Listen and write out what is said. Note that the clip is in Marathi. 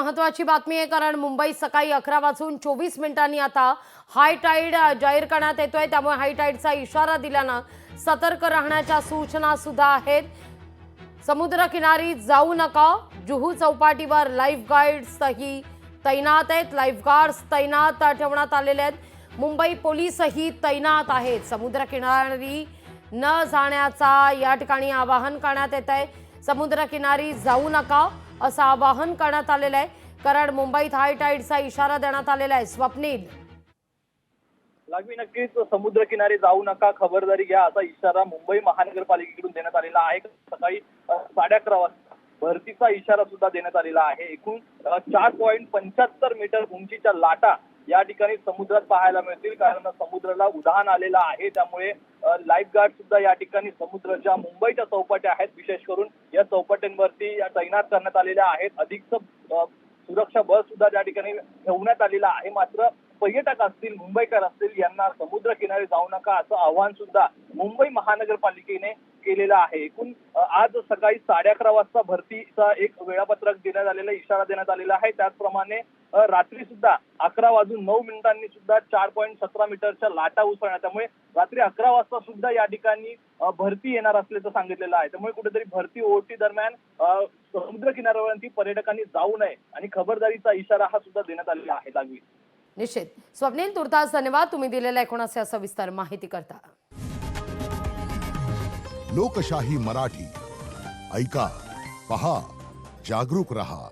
महत्त्वाची बातमी आहे, कारण मुंबईत सकाळी 11:24 आता हाय टाईड जाहीर करण्यात येतोय। त्यामुळे हाय टाईडचा इशारा दिल्यानं सतर्क राहण्याच्या सूचना सुद्धा आहेत। समुद्रकिनारी जाऊ नका। जुहू चौपाटीवर लाईफ गार्ड्सही तैनात आहेत। लाईफ गार्ड्स तैनात ठेवण्यात आलेले आहेत। मुंबई पोलीसही तैनात आहेत। समुद्रकिनारी न जाण्याचा या ठिकाणी आवाहन करण्यात येत आहे। समुद्रकिनारी जाऊ नका असं आवाहन करण्यात आलेलं आहे, कारण मुंबईत हाय टाईडचा इशारा देण्यात आलेला आहे। स्वप्नील, लागवी नक्कीच समुद्रकिनारी जाऊ नका, खबरदारी घ्या असा इशारा मुंबई महानगरपालिकेकडून देण्यात आलेला आहे। सकाळी 11:30 वाजता भरतीचा इशारा सुद्धा देण्यात आलेला आहे। एकूण 4.75 मीटर उंचीच्या लाटा या ठिकाणी समुद्रात पाहायला मिळतील, कारण समुद्राला उधाण आलेला आहे। त्यामुळे लाईफ गार्ड सुद्धा या ठिकाणी समुद्राच्या मुंबईच्या चौपाट्या आहेत, विशेष करून या चौपाट्यांवरती तैनात करण्यात आलेल्या आहेत। अधिकचं सुरक्षा बळ सुद्धा त्या ठिकाणी ठेवण्यात आलेला आहे। मात्र पर्यटक असतील, मुंबईकर असतील, यांना समुद्र किनारी जाऊ नका असं आवाहन सुद्धा मुंबई महानगरपालिकेने केलेलं आहे। एकूण आज सकाळी 11:30 वाजता भरतीचा एक वेळापत्रक देण्यात आलेला, इशारा देण्यात आलेला आहे। त्याचप्रमाणे रात्री सुद्धा 11:09 सुद्धा 4.17 मीटरच्या लाटा उसळणार। त्यामुळे रात्री 11 वाजता सुद्धा या ठिकाणी भरती येणार असल्याचं सांगितलेलं आहे। त्यामुळे कुठेतरी भरती ओहोटी दरम्यान समुद्र किनाऱ्यावरती पर्यटकांनी जाऊ नये आणि खबरदारीचा इशारा हा सुद्धा देण्यात आलेला आहे। लागवी निश्चित। स्वप्नील, तुर्तास धन्यवाद तुम्ही दिलेल्या 19 सविस्तर माहिती करता। लोकशाही मराठी ऐका, पहा, जागरूक रहा।